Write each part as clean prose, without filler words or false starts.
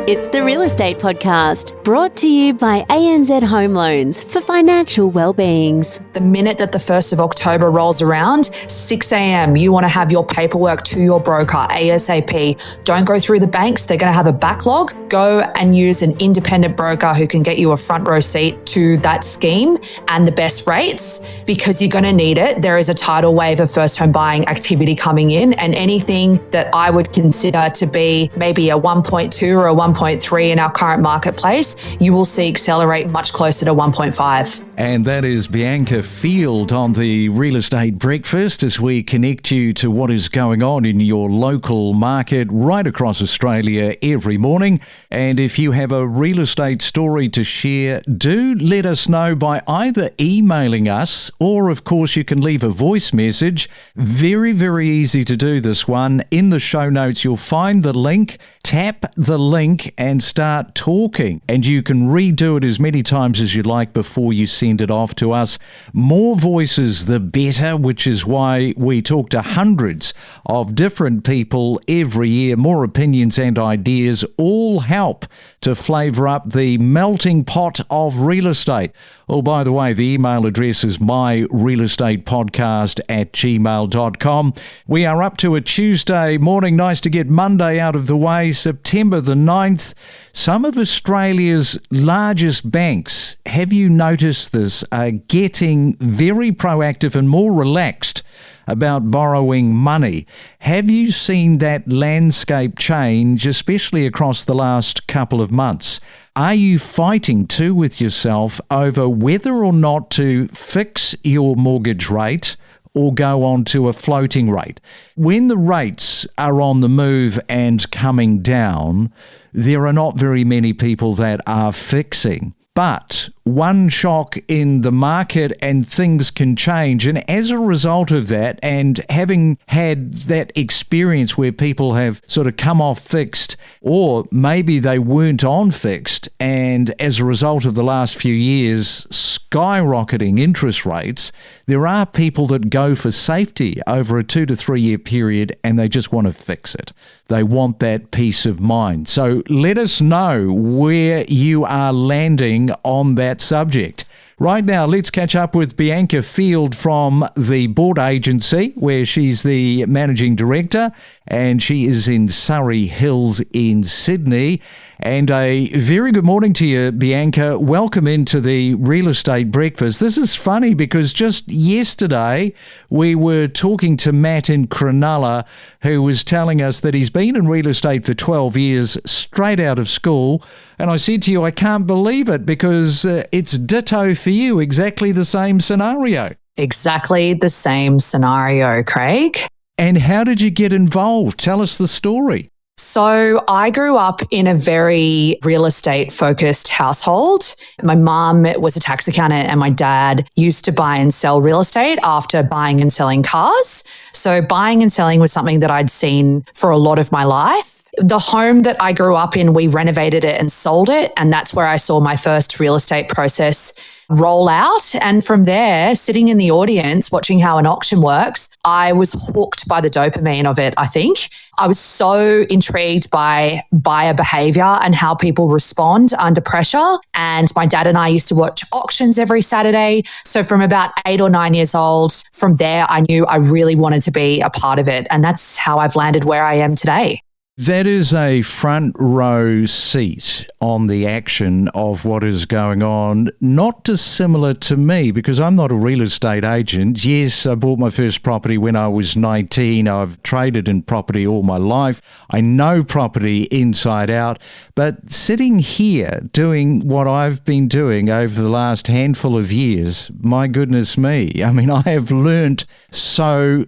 It's the Real Estate Podcast, brought to you by ANZ Home Loans for financial well-beings. The minute that the 1st of October rolls around, 6 a.m, you want to have your paperwork to your broker ASAP. Don't go through the banks. They're going to have a backlog. Go and use an independent broker who can get you a front row seat to that scheme and the best rates, because you're going to need it. There is a tidal wave of first home buying activity coming in, and anything that I would consider to be maybe a 1.2 or a 1.3 in our current marketplace, you will see accelerate much closer to 1.5. And that is Bianca Field on the Real Estate Breakfast as we connect you to what is going on in your local market right across Australia every morning. And if you have a real estate story to share, do let us know by either emailing us or, of course, you can leave a voice message. Very, very easy to do this one. In the show notes, you'll find the link. Tap the link and start talking. And you can redo it as many times as you like before you send it off to us. More voices, the better, which is why we talk to hundreds of different people every year. More opinions and ideas all help to flavour up the melting pot of real estate. Oh, by the way, the email address is myrealestatepodcast@gmail.com. We are up to a Tuesday morning. Nice to get Monday out of the way, September the 9th. Some of Australia's largest banks, have you noticed this, are getting very proactive and more relaxed about borrowing money. Have you seen that landscape change, especially across the last couple of months? Are you fighting too with yourself over whether or not to fix your mortgage rate or go on to a floating rate? When the rates are on the move and coming down, there are not very many people that are fixing. But one shock in the market and things can change. And as a result of that, and having had that experience where people have sort of come off fixed, or maybe they weren't on fixed, and as a result of the last few years skyrocketing interest rates, there are people that go for safety over a 2 to 3 year period and they just want to fix it. They want that peace of mind. So let us know where you are landing on that subject. Right now, let's catch up with Bianca Field from the Board Agency, where she's the Managing Director, and she is in Surry Hills in Sydney. And a very good morning to you, Bianca. Welcome into the Real Estate Breakfast. This is funny because just yesterday we were talking to Matt in Cronulla, who was telling us that he's been in real estate for 12 years, straight out of school. And I said to you, I can't believe it, because it's ditto for you, exactly the same scenario. Exactly the same scenario, Craig. And how did you get involved? Tell us the story. So I grew up in a very real estate focused household. My mum was a tax accountant and my dad used to buy and sell real estate after buying and selling cars. So buying and selling was something that I'd seen for a lot of my life. The home that I grew up in, we renovated it and sold it. And that's where I saw my first real estate process roll out. And from there, sitting in the audience, watching how an auction works, I was hooked by the dopamine of it, I think. I was so intrigued by buyer behavior and how people respond under pressure. And my dad and I used to watch auctions every Saturday. So from about 8 or 9 years old, from there, I knew I really wanted to be a part of it. And that's how I've landed where I am today. That is a front row seat on the action of what is going on, not dissimilar to me, because I'm not a real estate agent. Yes, I bought my first property when I was 19. I've traded in property all my life. I know property inside out. But sitting here doing what I've been doing over the last handful of years, my goodness me, I mean, I have learnt so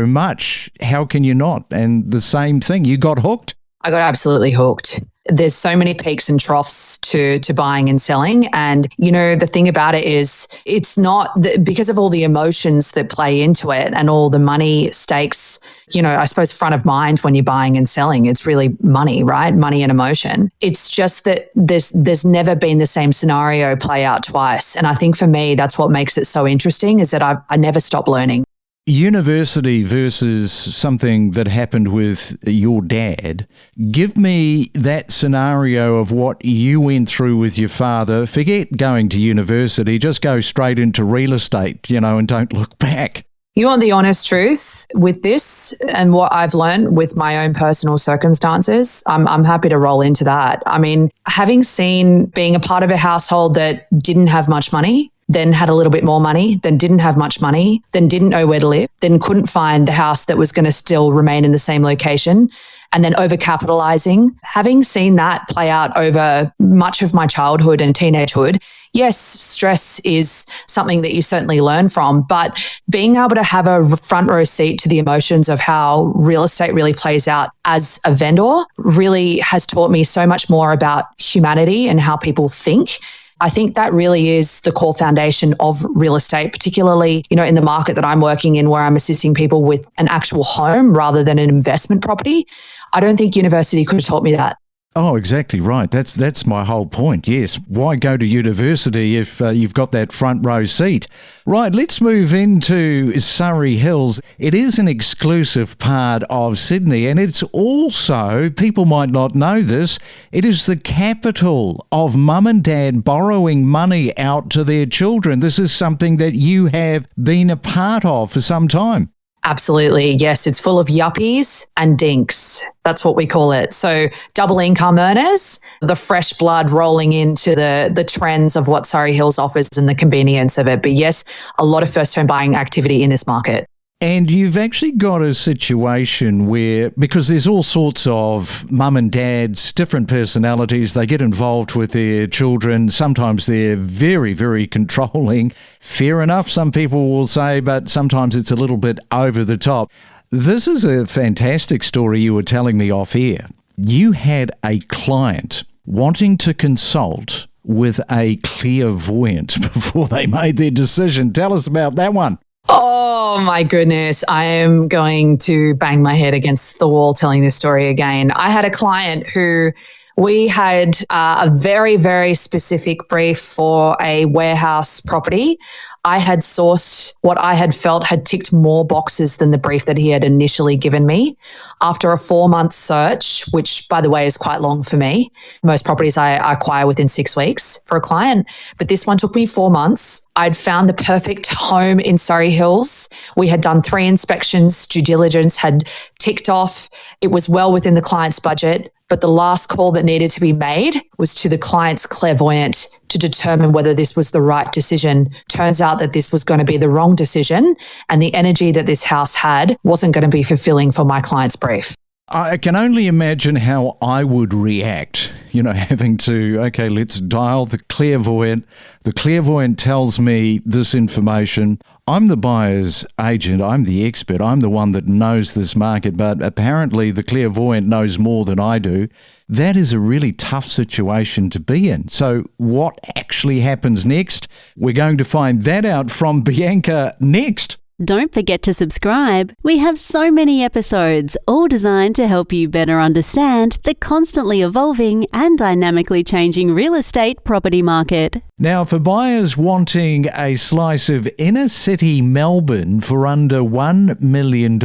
much. How can you not? And the same thing, you got hooked. I got absolutely hooked. There's so many peaks and troughs to buying and selling. And, you know, the thing about it is it's not because of all the emotions that play into it and all the money stakes, you know, I suppose front of mind when you're buying and selling, it's really money, right? Money and emotion. It's just that there's never been the same scenario play out twice. And I think for me, that's what makes it so interesting, is that I never stop learning. University versus something that happened with your dad. Give me that scenario of what you went through with your father. Forget going to university, just go straight into real estate, and don't look back. You want the honest truth with this and what I've learned with my own personal circumstances? I'm happy to roll into that. I mean, having seen being a part of a household that didn't have much money, then had a little bit more money, then didn't have much money, then didn't know where to live, then couldn't find the house that was going to still remain in the same location, and then overcapitalizing. Having seen that play out over much of my childhood and teenagehood, yes, stress is something that you certainly learn from, but being able to have a front row seat to the emotions of how real estate really plays out as a vendor really has taught me so much more about humanity and how people think. I think that really is the core foundation of real estate, particularly, in the market that I'm working in where I'm assisting people with an actual home rather than an investment property. I don't think university could have taught me that. Oh, exactly right. That's my whole point. Yes. Why go to university if you've got that front row seat? Right. Let's move into Surry Hills. It is an exclusive part of Sydney, and it's also, people might not know this, it is the capital of mum and dad borrowing money out to their children. This is something that you have been a part of for some time. Absolutely. Yes, it's full of yuppies and dinks. That's what we call it. So double income earners, the fresh blood rolling into the trends of what Surry Hills offers and the convenience of it. But yes, a lot of first home buying activity in this market. And you've actually got a situation where, because there's all sorts of mum and dads, different personalities, they get involved with their children. Sometimes they're very, very controlling. Fair enough, some people will say, but sometimes it's a little bit over the top. This is a fantastic story you were telling me off air. You had a client wanting to consult with a clairvoyant before they made their decision. Tell us about that one. Oh my goodness. I am going to bang my head against the wall telling this story again. I had a client who we had a very, very specific brief for a warehouse property. I had sourced what I had felt had ticked more boxes than the brief that he had initially given me. After a 4-month search, which by the way is quite long for me, most properties I acquire within 6 weeks for a client, but this one took me 4 months. I'd found the perfect home in Surry Hills. We had done 3 inspections, due diligence had ticked off. It was well within the client's budget. But the last call that needed to be made was to the client's clairvoyant to determine whether this was the right decision. Turns out that this was going to be the wrong decision, and the energy that this house had wasn't going to be fulfilling for my client's brief. I can only imagine how I would react, having to, okay, let's dial the clairvoyant. The clairvoyant tells me this information. I'm the buyer's agent. I'm the expert. I'm the one that knows this market, but apparently the clairvoyant knows more than I do. That is a really tough situation to be in. So what actually happens next? We're going to find that out from Bianca next. Don't forget to subscribe. We have so many episodes, all designed to help you better understand the constantly evolving and dynamically changing real estate property market. Now, for buyers wanting a slice of inner city Melbourne for under $1 million,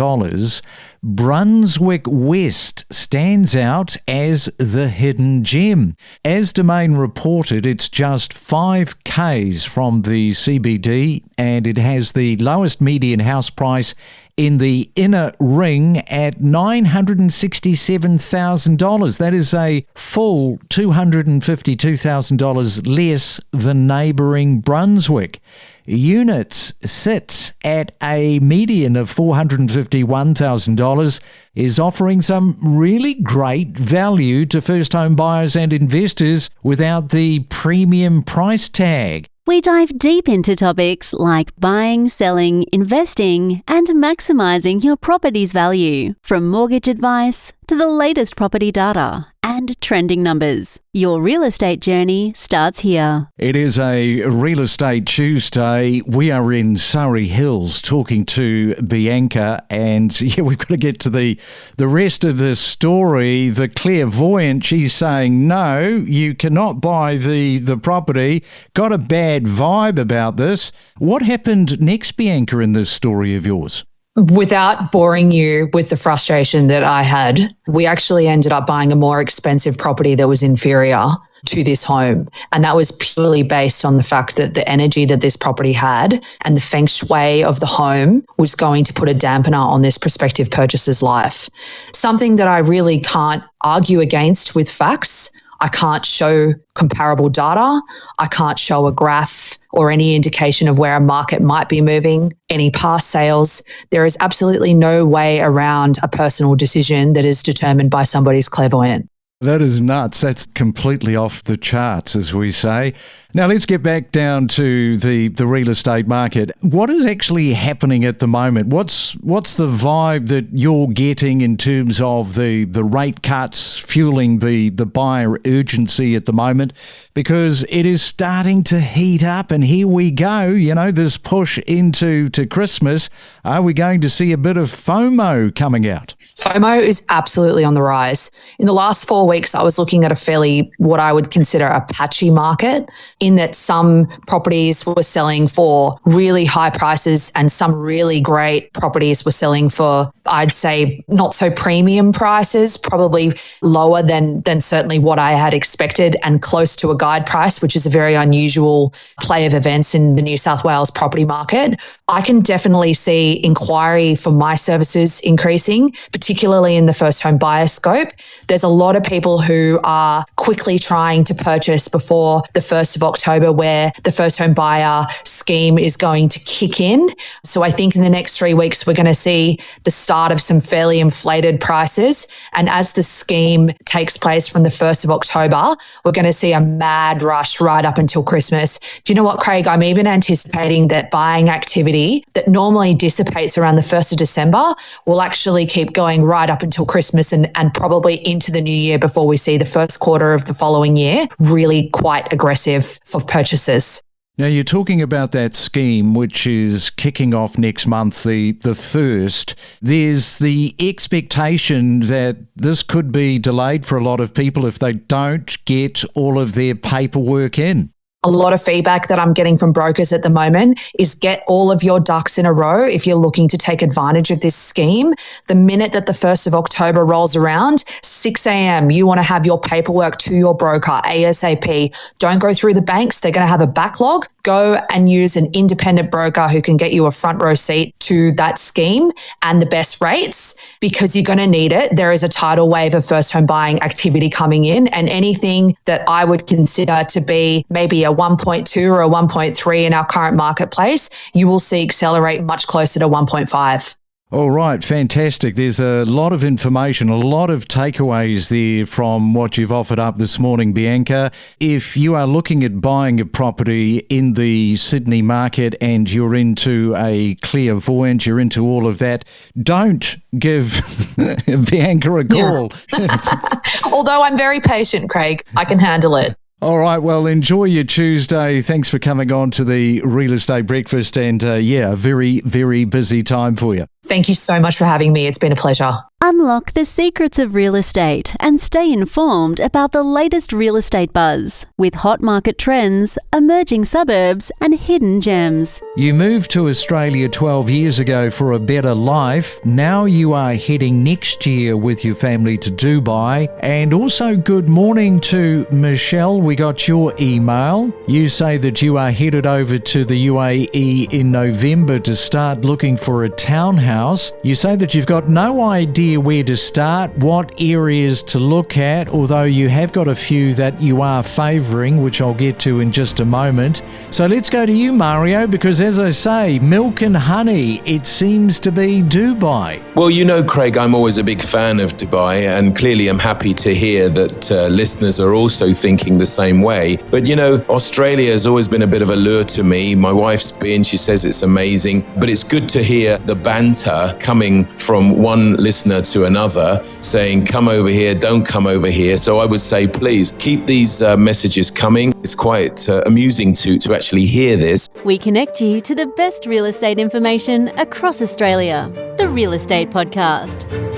Brunswick West stands out as the hidden gem. As Domain reported, it's just 5 k's from the CBD, and it has the lowest median house price in the inner ring at $967,000. That is a full $252,000 less than neighbouring Brunswick. Units sit at a median of $451,000, is offering some really great value to first home buyers and investors without the premium price tag. We dive deep into topics like buying, selling, investing, and maximising your property's value, from mortgage advice to the latest property data and trending numbers. Your real estate journey starts here. It is a Real Estate Tuesday. We are in Surry Hills talking to Bianca, and we've got to get to the rest of the story. The clairvoyant, she's saying, no, you cannot buy the property. Got a bad vibe about this. What happened next, Bianca, in this story of yours? Without boring you with the frustration that I had, we actually ended up buying a more expensive property that was inferior to this home. And that was purely based on the fact that the energy that this property had and the feng shui of the home was going to put a dampener on this prospective purchaser's life. Something that I really can't argue against with facts. I can't show comparable data. I can't show a graph or any indication of where a market might be moving, any past sales. There is absolutely no way around a personal decision that is determined by somebody's clairvoyant. That is nuts. That's completely off the charts, as we say. Now, let's get back down to the real estate market. What is actually happening at the moment? What's the vibe that you're getting in terms of the rate cuts fueling the buyer urgency at the moment? Because it is starting to heat up, and here we go, this push into Christmas. Are we going to see a bit of FOMO coming out? FOMO is absolutely on the rise. In the last 4 weeks, I was looking at a fairly, what I would consider a patchy market, in that some properties were selling for really high prices and some really great properties were selling for, I'd say, not so premium prices, probably lower than certainly what I had expected and close to a guide price, which is a very unusual play of events in the New South Wales property market. I can definitely see inquiry for my services increasing, particularly in the first home buyer scope. There's a lot of people who are quickly trying to purchase before the 1st of October, where the first home buyer scheme is going to kick in. So I think in the next 3 weeks, we're going to see the start of some fairly inflated prices. And as the scheme takes place from the 1st of October, we're going to see a mad rush right up until Christmas. Do you know what, Craig? I'm even anticipating that buying activity that normally dissipates around the 1st of December will actually keep going right up until Christmas and probably into the new year before we see the first quarter of the following year really quite aggressive for purchases. Now, you're talking about that scheme, which is kicking off next month, the 1st. There's the expectation that this could be delayed for a lot of people if they don't get all of their paperwork in. A lot of feedback that I'm getting from brokers at the moment is get all of your ducks in a row if you're looking to take advantage of this scheme. The minute that the 1st of October rolls around, 6 a.m., you want to have your paperwork to your broker ASAP. Don't go through the banks. They're going to have a backlog. Go and use an independent broker who can get you a front row seat to that scheme and the best rates, because you're going to need it. There is a tidal wave of first home buying activity coming in, and anything that I would consider to be maybe a 1.2 or a 1.3 in our current marketplace, you will see accelerate much closer to 1.5. All right, fantastic. There's a lot of information, a lot of takeaways there from what you've offered up this morning, Bianca. If you are looking at buying a property in the Sydney market and you're into a clairvoyant, you're into all of that, don't give Bianca a call. Yeah. Although I'm very patient, Craig, I can handle it. All right, well, enjoy your Tuesday. Thanks for coming on to the Real Estate Breakfast, and a very, very busy time for you. Thank you so much for having me. It's been a pleasure. Unlock the secrets of real estate and stay informed about the latest real estate buzz with hot market trends, emerging suburbs, and hidden gems. You moved to Australia 12 years ago for a better life. Now you are heading next year with your family to Dubai. And also good morning to Michelle. We got your email. You say that you are headed over to the UAE in November to start looking for a townhouse. You say that you've got no idea where to start, what areas to look at, although you have got a few that you are favouring, which I'll get to in just a moment. So let's go to you, Mario, because as I say, milk and honey, it seems to be Dubai. Well, Craig, I'm always a big fan of Dubai, and clearly I'm happy to hear that listeners are also thinking the same way. But Australia has always been a bit of a lure to me. My wife's been, she says it's amazing, but it's good to hear the banter coming from one listener to another saying, come over here, don't come over here. So I would say, please keep these messages coming. It's quite amusing to actually hear this. We connect you to the best real estate information across Australia. The Real Estate Podcast.